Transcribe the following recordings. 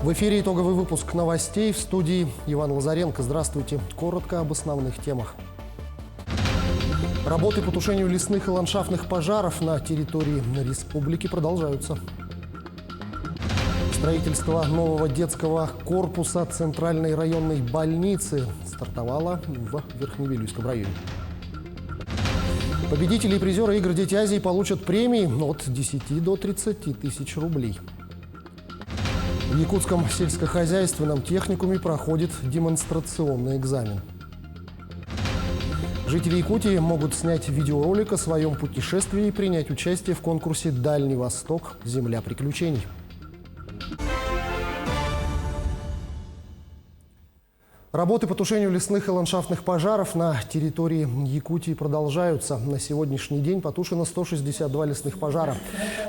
В эфире итоговый выпуск новостей, в студии Иван Лазаренко. Здравствуйте. Коротко об основных темах. Работы по тушению лесных и ландшафтных пожаров на территории республики продолжаются. Строительство нового детского корпуса Центральной районной больницы стартовало в Верхневилюйском районе. Победители и призеры игр «Дети Азии» получат премии от 10 до 30 тысяч рублей. В Якутском сельскохозяйственном техникуме проходит демонстрационный экзамен. Жители Якутии могут снять видеоролик о своем путешествии и принять участие в конкурсе «Дальний Восток. Земля приключений». Работы по тушению лесных и ландшафтных пожаров на территории Якутии продолжаются. На сегодняшний день потушено 162 лесных пожара.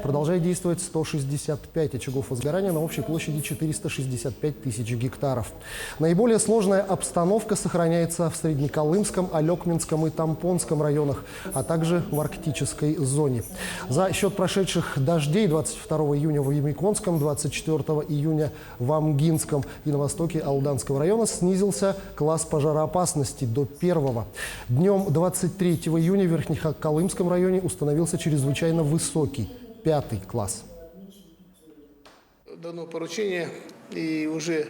Продолжает действовать 165 очагов возгорания на общей площади 465 тысяч гектаров. Наиболее сложная обстановка сохраняется в Среднеколымском, Алекминском и Тампонском районах, а также в арктической зоне. За счет прошедших дождей 22 июня в Ямиконском, 24 июня в Амгинском и на востоке Алданского района снизился класс пожароопасности до 1-го. Днем 23 июня в Верхнеколымском районе установился чрезвычайно высокий 5-й класс. Дано поручение, и уже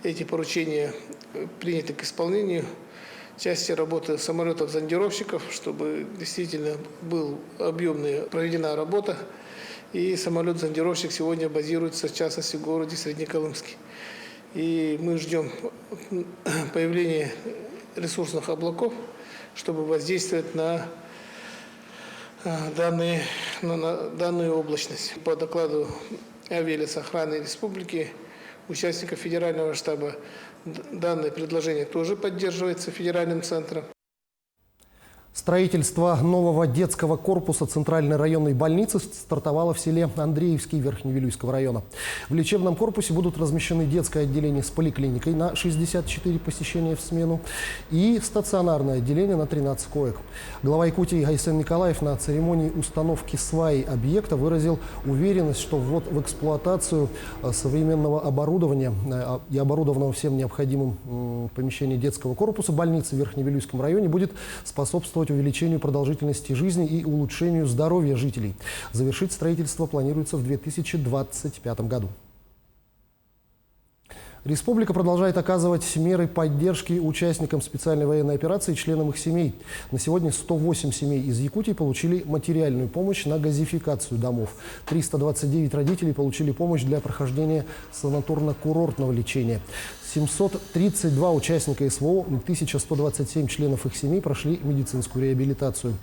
эти поручения приняты к исполнению. Части работы самолетов-зондировщиков, чтобы действительно была объемная проведена работа. И самолет-зондировщик сегодня базируется, в частности, в городе Среднеколымске. И мы ждем появления ресурсных облаков, чтобы воздействовать на данную облачность. По докладу авиалесохраны республики, участников федерального штаба, данное предложение тоже поддерживается федеральным центром. Строительство нового детского корпуса Центральной районной больницы стартовало в селе Андреевский Верхневилюйского района. В лечебном корпусе будут размещены детское отделение с поликлиникой на 64 посещения в смену и стационарное отделение на 13 коек. Глава Якутии Айсен Николаев на церемонии установки сваи объекта выразил уверенность, что ввод в эксплуатацию современного оборудования и оборудованного всем необходимым помещения детского корпуса больницы в Верхневилюйском районе будет способствовать увеличению продолжительности жизни и улучшению здоровья жителей. Завершить строительство планируется в 2025 году. Республика продолжает оказывать меры поддержки участникам специальной военной операции и членам их семей. На сегодня 108 семей из Якутии получили материальную помощь на газификацию домов. 329 родителей получили помощь для прохождения санаторно-курортного лечения. 732 участника СВО и 1127 членов их семей прошли медицинскую реабилитацию.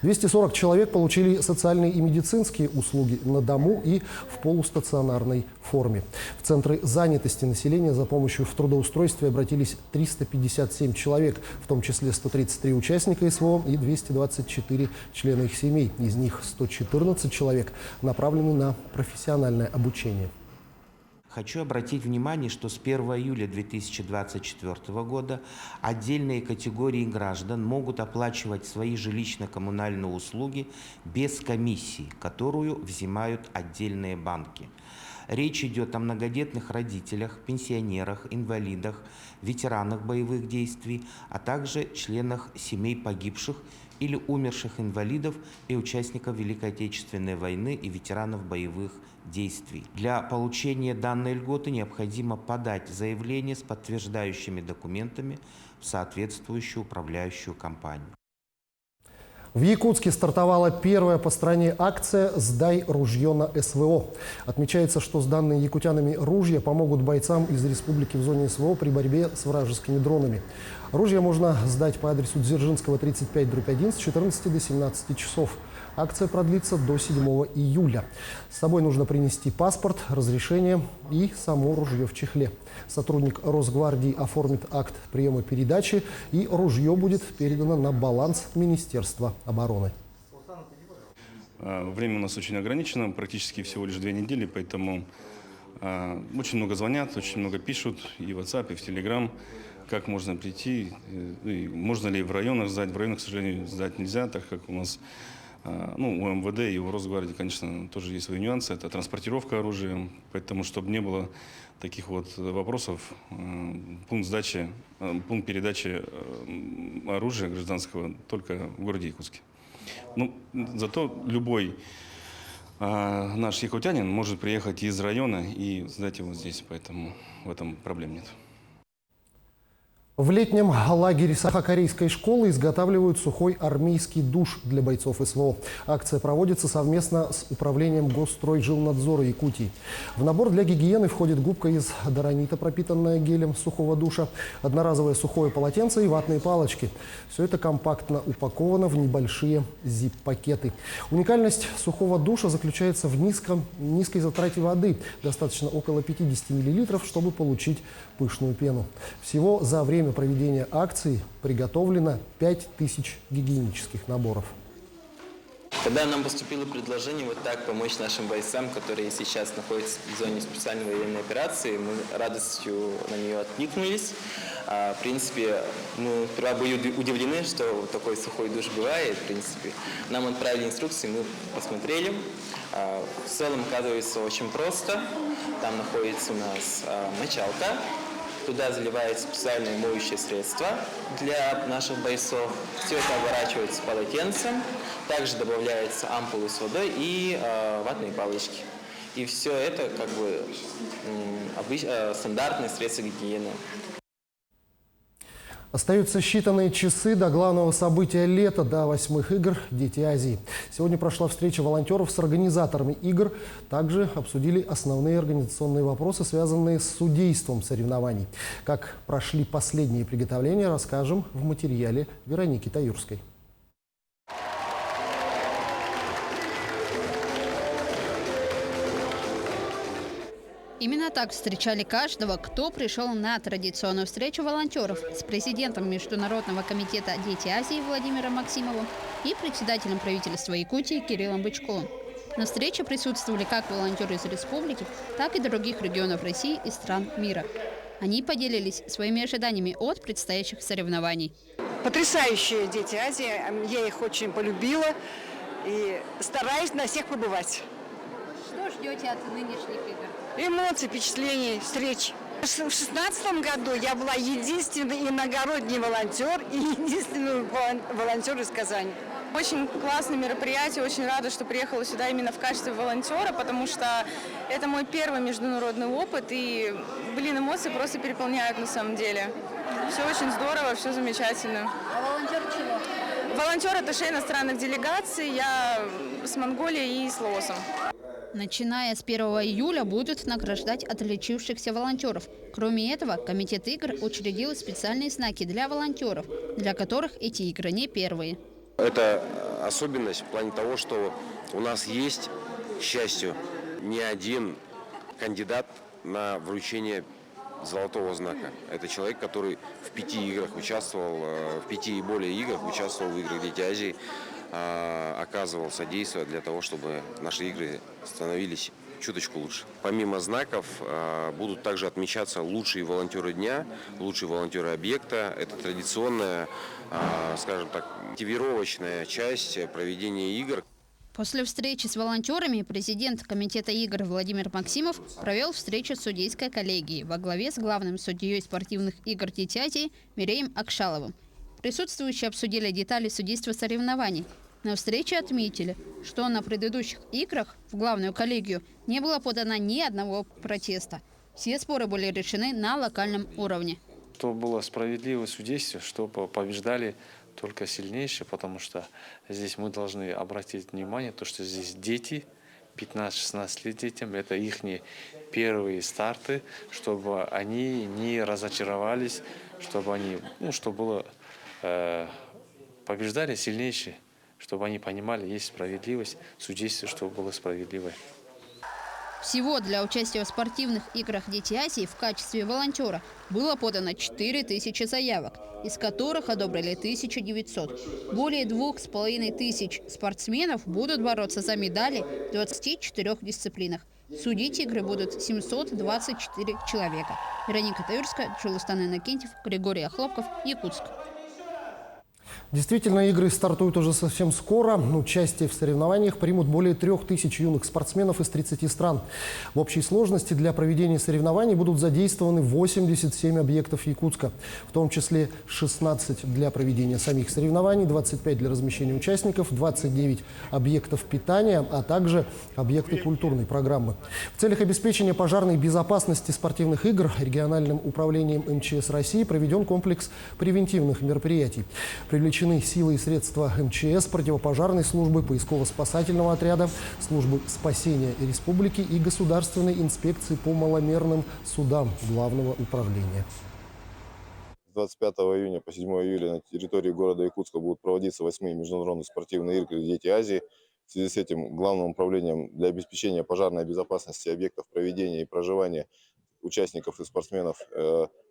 240 человек получили социальные и медицинские услуги на дому и в полустационарной форме. В центры занятости населения за помощью в трудоустройстве обратились 357 человек, в том числе 133 участника СВО и 224 члена их семей. Из них 114 человек направлены на профессиональное обучение. Хочу обратить внимание, что с 1 июля 2024 года отдельные категории граждан могут оплачивать свои жилищно-коммунальные услуги без комиссии, которую взимают отдельные банки. Речь идет о многодетных родителях, пенсионерах, инвалидах, ветеранах боевых действий, а также членах семей погибших или умерших инвалидов и участников Великой Отечественной войны и ветеранов боевых действий. Для получения данной льготы необходимо подать заявление с подтверждающими документами в соответствующую управляющую компанию. В Якутске стартовала первая по стране акция «Сдай ружье на СВО». Отмечается, что сданные якутянами ружья помогут бойцам из республики в зоне СВО при борьбе с вражескими дронами. Ружья можно сдать по адресу Дзержинского, 35/1 с 14 до 17 часов. Акция продлится до 7 июля. С собой нужно принести паспорт, разрешение и само ружье в чехле. Сотрудник Росгвардии оформит акт приема передачи, и ружье будет передано на баланс Министерства обороны. Время у нас очень ограничено, практически всего лишь 2 недели, поэтому очень много звонят, очень много пишут и в WhatsApp, и в Telegram, как можно прийти, и можно ли в районах сдать. В районах, к сожалению, сдать нельзя, так как у нас Ну, у МВД и у Росгвардии, конечно, тоже есть свои нюансы. Это транспортировка оружия, поэтому, чтобы не было таких вот вопросов, пункт передачи оружия гражданского только в городе Якутске. Ну, зато любой наш якутянин может приехать из района и сдать его здесь, поэтому в этом проблем нет. В летнем лагере Сахакорейской школы изготавливают сухой армейский душ для бойцов СВО. Акция проводится совместно с Управлением Госстройжилнадзора Якутии. В набор для гигиены входит губка из доронита, пропитанная гелем сухого душа, одноразовое сухое полотенце и ватные палочки. Все это компактно упаковано в небольшие зип-пакеты. Уникальность сухого душа заключается в низкой затрате воды. Достаточно около 50 мл, чтобы получить пышную пену. Всего за время проведения акции приготовлено 5000 гигиенических наборов. Когда нам поступило предложение вот так помочь нашим бойцам, которые сейчас находятся в зоне специальной военной операции, мы радостью на нее откликнулись. В принципе, мы сперва были удивлены, что вот такой сухой душ бывает. В принципе, нам отправили инструкции, мы посмотрели. В целом, оказывается, очень просто. Там находится у нас мочалка. Туда заливается специальное моющее средство для наших бойцов. Все это оборачивается полотенцем. Также добавляется ампулы с водой и ватные палочки. И все это как бы стандартные средства гигиены. Остаются считанные часы до главного события лета, до 8-х игр «Дети Азии». Сегодня прошла встреча волонтеров с организаторами игр. Также обсудили основные организационные вопросы, связанные с судейством соревнований. Как прошли последние приготовления, расскажем в материале Вероники Таюрской. Именно так встречали каждого, кто пришел на традиционную встречу волонтеров с президентом Международного комитета «Дети Азии» Владимиром Максимовым и председателем правительства Якутии Кириллом Бычковым. На встрече присутствовали как волонтеры из республики, так и других регионов России и стран мира. Они поделились своими ожиданиями от предстоящих соревнований. Потрясающие «Дети Азии», я их очень полюбила и стараюсь на всех побывать. Что ждете от нынешних игр? Эмоции, впечатления, встреч. В 2016 году я была единственный иногородний волонтер и единственный волонтер из Казани. Очень классное мероприятие, очень рада, что приехала сюда именно в качестве волонтера, потому что это мой первый международный опыт, и, эмоции просто переполняют на самом деле. Все очень здорово, все замечательно. А волонтер чего? Волонтер атташе иностранных делегаций, я с Монголией и с Лаосом. Начиная с 1 июля будут награждать отличившихся волонтеров. Кроме этого, комитет игр учредил специальные знаки для волонтеров, для которых эти игры не первые. Это особенность в плане того, что у нас есть, к счастью, не один кандидат на вручение золотого знака. Это человек, который в 5 играх участвовал, в 5 и более играх участвовал в играх «Дети Азии», оказывал содействие для того, чтобы наши игры становились чуточку лучше. Помимо знаков будут также отмечаться лучшие волонтеры дня, лучшие волонтеры объекта. Это традиционная, скажем так, мотивировочная часть проведения игр. После встречи с волонтерами президент комитета игр Владимир Максимов провел встречу с судейской коллегией во главе с главным судьей спортивных игр «Дети Азии» Миреем Акшаловым. Присутствующие обсудили детали судейства соревнований. На встрече отметили, что на предыдущих играх в главную коллегию не было подано ни одного протеста. Все споры были решены на локальном уровне. Чтобы было справедливое судейство, чтобы побеждали только сильнейшие, потому что здесь мы должны обратить внимание, то, что здесь дети, 15-16 лет детям, это их первые старты, чтобы они не разочаровались, чтобы они, чтобы было побеждали сильнейшие, чтобы они понимали, есть справедливость, судейство, чтобы было справедливое. Всего для участия в спортивных играх «Дети Азии» в качестве волонтера было подано 4000 заявок, из которых одобрили 1900. Более 2500 спортсменов будут бороться за медали в 24 дисциплинах. Судить игры будут 724 человека. Вероника Таюрская, Чулустан Иннокентьев, Григорий Охлопков, Якутск. Действительно, игры стартуют уже совсем скоро. Участие в соревнованиях примут более 3000 юных спортсменов из 30 стран. В общей сложности для проведения соревнований будут задействованы 87 объектов Якутска, в том числе 16 для проведения самих соревнований, 25 для размещения участников, 29 объектов питания, а также объекты культурной программы. В целях обеспечения пожарной безопасности спортивных игр региональным управлением МЧС России проведен комплекс превентивных мероприятий. Привлечены силы и средства МЧС, противопожарной службы, поисково-спасательного отряда, службы спасения республики и Государственной инспекции по маломерным судам Главного управления. С 25 июня по 7 июля на территории города Якутска будут проводиться 8-й международные спортивные игры «Дети Азии». В связи с этим Главным управлением для обеспечения пожарной безопасности объектов проведения и проживания участников и спортсменов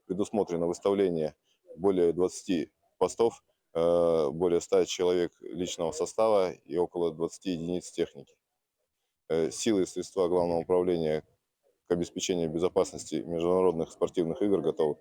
предусмотрено выставление более 20 постов, более 100 человек личного состава и около 20 единиц техники. Силы и средства Главного управления к обеспечению безопасности международных спортивных игр готовы.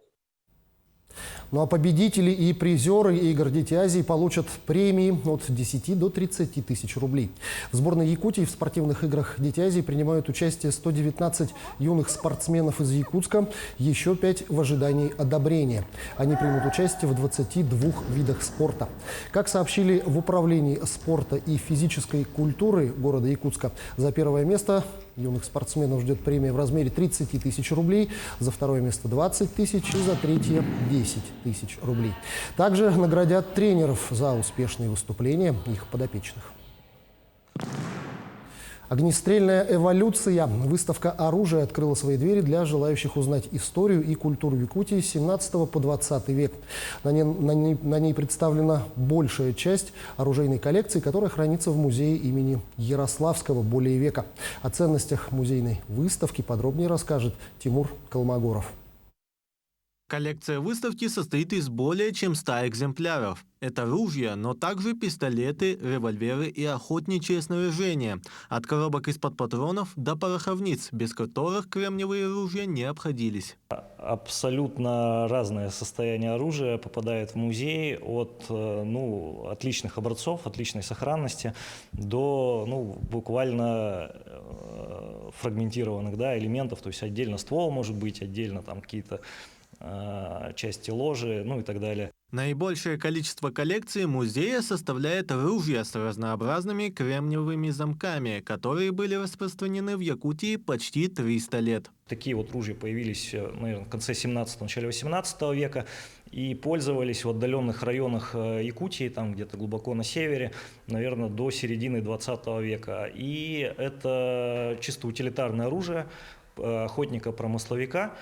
Ну а победители и призеры игр «Дети Азии» получат премии от 10 до 30 тысяч рублей. В сборной Якутии в спортивных играх «Дети Азии» принимают участие 119 юных спортсменов из Якутска, еще 5 в ожидании одобрения. Они примут участие в 22 видах спорта. Как сообщили в Управлении спорта и физической культуры города Якутска, за первое место юных спортсменов ждет премия в размере 30 тысяч рублей, за второе место 20 тысяч и за третье 10 тысяч рублей. Также наградят тренеров за успешные выступления их подопечных. Огнестрельная эволюция. Выставка оружия открыла свои двери для желающих узнать историю и культуру Якутии с 17 по 20 век. На ней представлена большая часть оружейной коллекции, которая хранится в музее имени Ярославского более века. О ценностях музейной выставки подробнее расскажет Тимур Колмогоров. Коллекция выставки состоит из более чем 100 экземпляров. Это ружья, но также пистолеты, револьверы и охотничье снаряжение. От коробок из-под патронов до пороховниц, без которых кремниевые ружья не обходились. Абсолютно разное состояние оружия попадает в музей, от отличных образцов, отличной сохранности, до буквально фрагментированных элементов. То есть отдельно ствол может быть, отдельно там какие-то части ложи, и так далее. Наибольшее количество коллекции музея составляет ружья с разнообразными кремниевыми замками, которые были распространены в Якутии почти 300 лет. Такие вот ружья появились, наверное, в конце 17-го, начале 18 века и пользовались в отдаленных районах Якутии, там где-то глубоко на севере, наверное, до середины 20 века. И это чисто утилитарное оружие охотника-промысловика.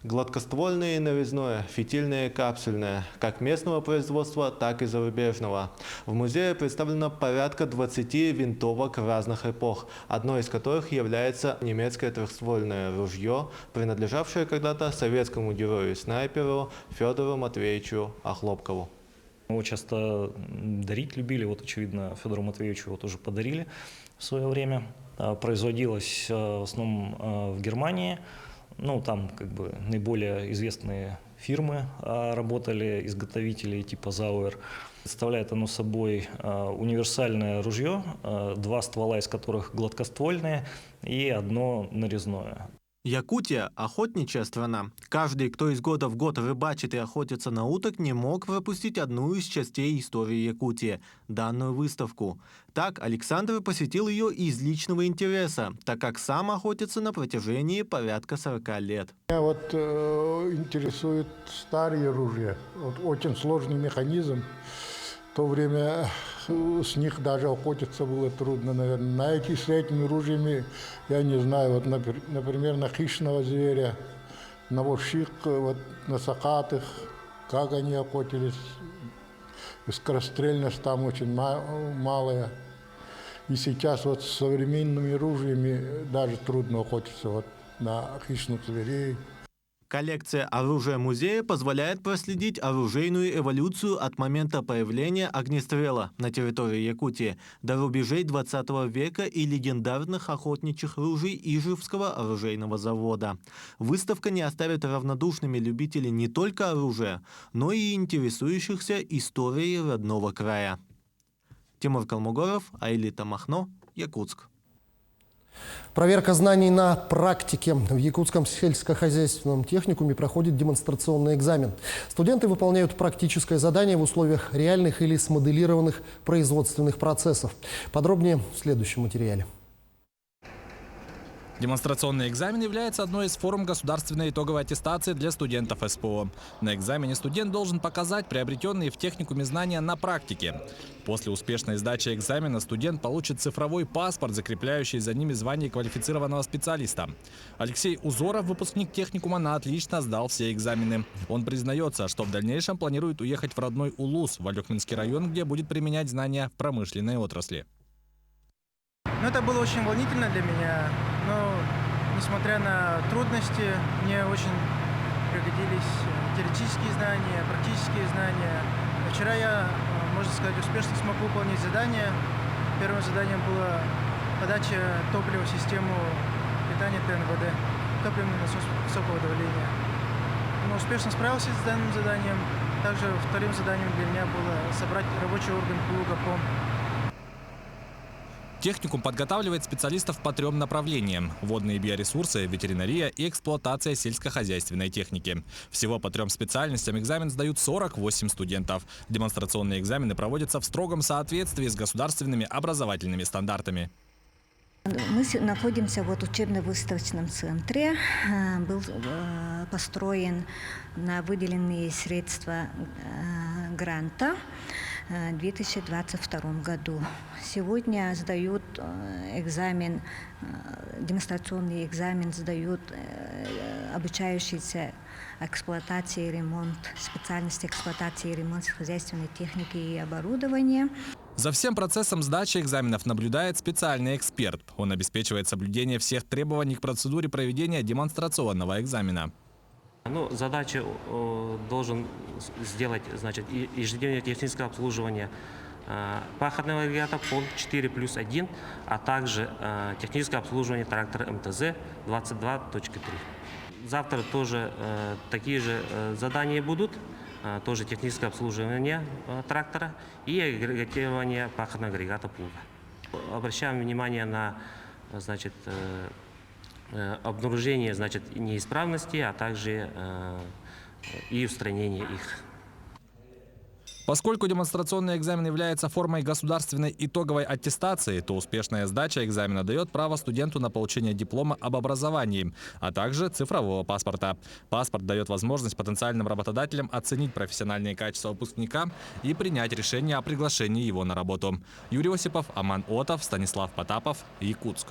Гладкоствольное и нарезное, фитильное и капсульное, как местного производства, так и зарубежного. В музее представлено порядка 20 винтовок разных эпох, одной из которых является немецкое трехствольное ружье, принадлежавшее когда-то советскому герою-снайперу Федору Матвеевичу Охлопкову. Его часто дарить любили, очевидно, Федору Матвеевичу его тоже подарили в свое время. Производилось в основном в Германии. Там наиболее известные фирмы работали, изготовители типа Зауэр. Представляет оно собой универсальное ружье, 2 ствола из которых гладкоствольные и одно нарезное. Якутия – охотничья страна. Каждый, кто из года в год рыбачит и охотится на уток, не мог пропустить одну из частей истории Якутии – данную выставку. Так, Александр посетил ее из личного интереса, так как сам охотится на протяжении порядка 40 лет. Меня интересует старые ружья. Очень сложный механизм. В то время с них даже охотиться было трудно, наверное. С этими ружьями, я не знаю, например, на хищного зверя, на вовщик, на сакатых, как они охотились. Скорострельность там очень малая. И сейчас с современными ружьями даже трудно охотиться на хищных зверей. Коллекция оружия музея позволяет проследить оружейную эволюцию от момента появления огнестрела на территории Якутии до рубежей 20 века и легендарных охотничьих ружей Ижевского оружейного завода. Выставка не оставит равнодушными любителей не только оружия, но и интересующихся историей родного края. Тимур Калмугоров, Аэлита Махно, Якутск. Проверка знаний на практике. В Якутском сельскохозяйственном техникуме проходит демонстрационный экзамен. Студенты выполняют практическое задание в условиях реальных или смоделированных производственных процессов. Подробнее в следующем материале. Демонстрационный экзамен является одной из форм государственной итоговой аттестации для студентов СПО. На экзамене студент должен показать приобретенные в техникуме знания на практике. После успешной сдачи экзамена студент получит цифровой паспорт, закрепляющий за ними звание квалифицированного специалиста. Алексей Узоров, выпускник техникума, на отлично сдал все экзамены. Он признается, что в дальнейшем планирует уехать в родной Улус, в Алекминский район, где будет применять знания в промышленной отрасли. Это было очень волнительно для меня, но несмотря на трудности, мне очень пригодились теоретические знания, практические знания. Вчера я, можно сказать, успешно смог выполнить задание. Первым заданием была подача топлива в систему питания ТНВД, топливный насос высокого давления. Но успешно справился с данным заданием. Также вторым заданием для меня было собрать рабочий орган ПУГАПОМ. Техникум подготавливает специалистов по 3 направлениям – водные биоресурсы, ветеринария и эксплуатация сельскохозяйственной техники. Всего по 3 специальностям экзамен сдают 48 студентов. Демонстрационные экзамены проводятся в строгом соответствии с государственными образовательными стандартами. Мы находимся в учебно-выставочном центре. Был построен на выделенные средства гранта в 2022 году. Сегодня сдают экзамен, демонстрационный экзамен сдают обучающиеся эксплуатации и ремонт, специальности эксплуатации и ремонт хозяйственной техники и оборудования. За всем процессом сдачи экзаменов наблюдает специальный эксперт. Он обеспечивает соблюдение всех требований к процедуре проведения демонстрационного экзамена. Задачу должен сделать, ежедневное техническое обслуживание пахотного агрегата ПОН 4+1, а также техническое обслуживание трактора МТЗ 22.3. Завтра тоже такие же задания будут, тоже техническое обслуживание трактора и агрегатирование пахотного агрегата плуга. Обращаем внимание на обнаружение неисправностей, а также и устранение их. Поскольку демонстрационный экзамен является формой государственной итоговой аттестации, то успешная сдача экзамена дает право студенту на получение диплома об образовании, а также цифрового паспорта. Паспорт дает возможность потенциальным работодателям оценить профессиональные качества выпускника и принять решение о приглашении его на работу. Юрий Осипов, Аман Отов, Станислав Потапов, Якутск.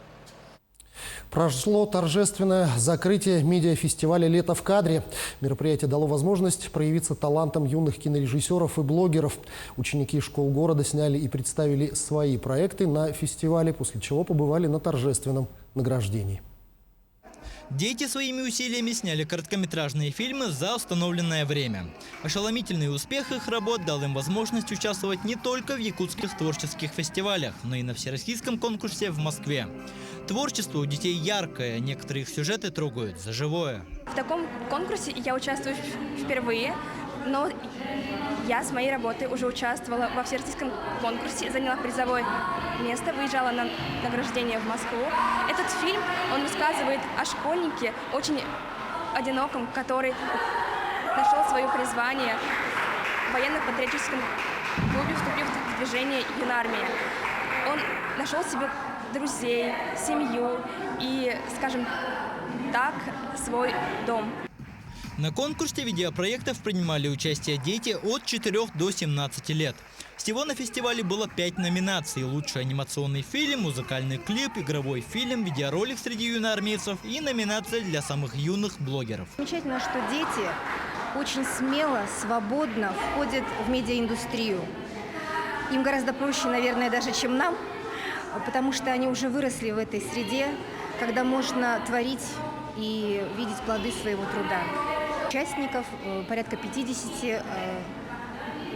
Прошло торжественное закрытие медиафестиваля «Лето в кадре». Мероприятие дало возможность проявиться талантам юных кинорежиссеров и блогеров. Ученики школ города сняли и представили свои проекты на фестивале, после чего побывали на торжественном награждении. Дети своими усилиями сняли короткометражные фильмы за установленное время. Ошеломительный успех их работ дал им возможность участвовать не только в якутских творческих фестивалях, но и на всероссийском конкурсе в Москве. Творчество у детей яркое, некоторые их сюжеты трогают за живое. В таком конкурсе я участвую впервые, но я с моей работой уже участвовала во всероссийском конкурсе, заняла призовое место, выезжала на награждение в Москву. Этот фильм, он рассказывает о школьнике, очень одиноком, который нашел свое призвание в военно-патриотическом клубе, вступив в движение «Юнармия». Он нашел себе друзей, семью и, скажем так, свой дом. На конкурсе видеопроектов принимали участие дети от 4 до 17 лет. Всего на фестивале было 5 номинаций: лучший анимационный фильм, музыкальный клип, игровой фильм, видеоролик среди юноармейцев и номинация для самых юных блогеров. Замечательно, что дети очень смело, свободно входят в медиаиндустрию. Им гораздо проще, наверное, даже, чем нам, потому что они уже выросли в этой среде, когда можно творить и видеть плоды своего труда. Участников порядка 50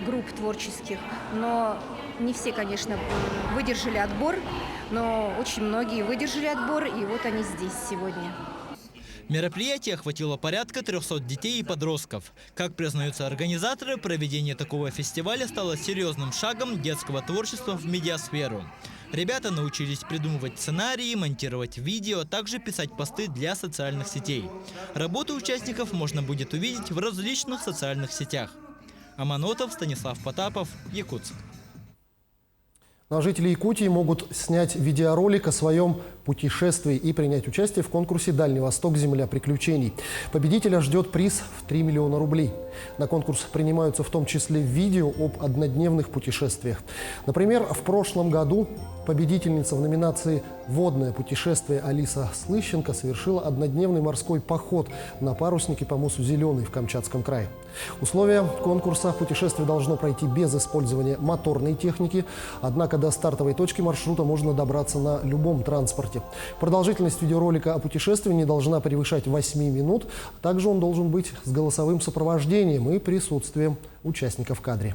групп творческих, но не все, конечно, выдержали отбор, но очень многие выдержали отбор, и вот они здесь сегодня. Мероприятие охватило порядка 300 детей и подростков. Как признаются организаторы, проведение такого фестиваля стало серьезным шагом детского творчества в медиасферу. Ребята научились придумывать сценарии, монтировать видео, а также писать посты для социальных сетей. Работу участников можно будет увидеть в различных социальных сетях. Аманотов, Станислав Потапов, Якутск. Но жители Якутии могут снять видеоролик о своем путешествии и принять участие в конкурсе «Дальний Восток. Земля приключений». Победителя ждет приз в 3 миллиона рублей. На конкурс принимаются в том числе видео об однодневных путешествиях. Например, в прошлом году победительница в номинации «Водное путешествие» Алиса Слыщенко совершила однодневный морской поход на паруснике по мысу Зеленый в Камчатском крае. Условия конкурса: путешествие должно пройти без использования моторной техники, однако до стартовой точки маршрута можно добраться на любом транспорте. Продолжительность видеоролика о путешествии не должна превышать 8 минут. Также он должен быть с голосовым сопровождением и присутствием участника в кадре.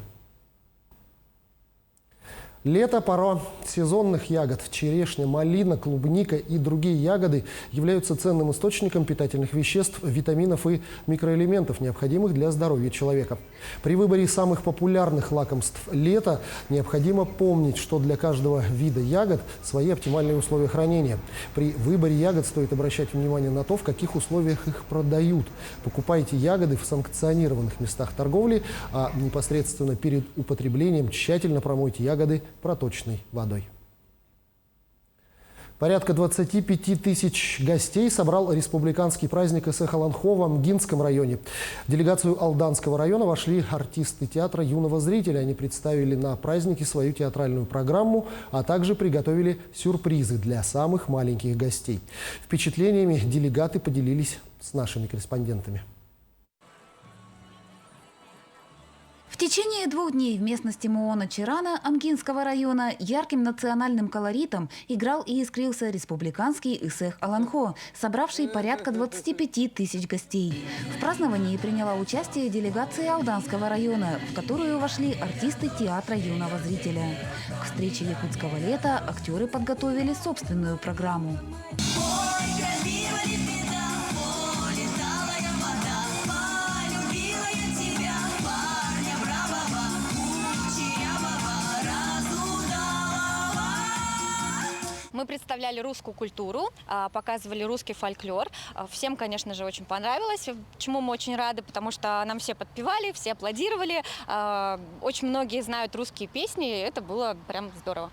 Лето – пора сезонных ягод. Черешня, малина, клубника и другие ягоды являются ценным источником питательных веществ, витаминов и микроэлементов, необходимых для здоровья человека. При выборе самых популярных лакомств лета необходимо помнить, что для каждого вида ягод свои оптимальные условия хранения. При выборе ягод стоит обращать внимание на то, в каких условиях их продают. Покупайте ягоды в санкционированных местах торговли, а непосредственно перед употреблением тщательно промойте ягоды проточной водой. Порядка 25 тысяч гостей собрал республиканский праздник Эсэх-Аланхо в Амгинском районе. В делегацию Алданского района вошли артисты театра юного зрителя. Они представили на празднике свою театральную программу, а также приготовили сюрпризы для самых маленьких гостей. Впечатлениями делегаты поделились с нашими корреспондентами. В течение 2 дней в местности Муона-Чирана Амгинского района ярким национальным колоритом играл и искрился республиканский Эсэх-Аланхо, собравший порядка 25 тысяч гостей. В праздновании приняла участие делегация Алданского района, в которую вошли артисты театра юного зрителя. К встрече якутского лета актеры подготовили собственную программу. Мы представляли русскую культуру, показывали русский фольклор. Всем, конечно же, очень понравилось, чему мы очень рады, потому что нам все подпевали, все аплодировали. Очень многие знают русские песни, и это было прям здорово.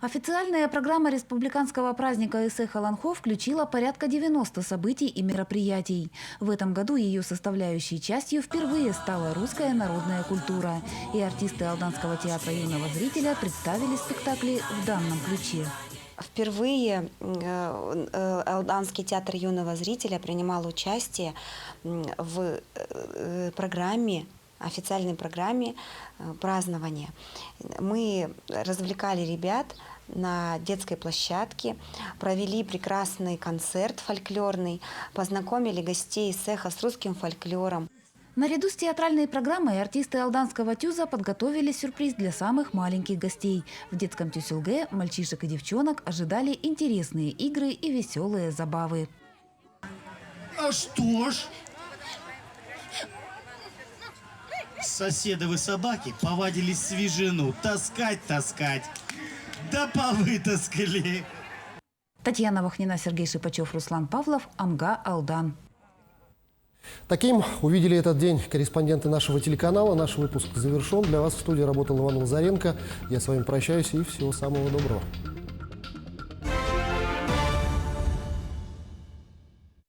Официальная программа республиканского праздника Эсэх-Аланхо включила порядка 90 событий и мероприятий. В этом году ее составляющей частью впервые стала русская народная культура. И артисты Алданского театра юного зрителя представили спектакли в данном ключе. Впервые Алданский театр юного зрителя принимал участие в программе, официальной программе празднования. Мы развлекали ребят на детской площадке, провели прекрасный концерт фольклорный, познакомили гостей Эсэха с русским фольклором. Наряду с театральной программой артисты Алданского тюза подготовили сюрприз для самых маленьких гостей. В детском тюсюлге мальчишек и девчонок ожидали интересные игры и веселые забавы. А что ж? Соседовы собаки повадились свежину таскать. Да повытаскали. Татьяна Вахнина, Сергей Шипачев, Руслан Павлов, Амга, Алдан. Таким увидели этот день корреспонденты нашего телеканала. Наш выпуск завершен. Для вас в студии работал Иван Лазаренко. Я с вами прощаюсь и всего самого доброго.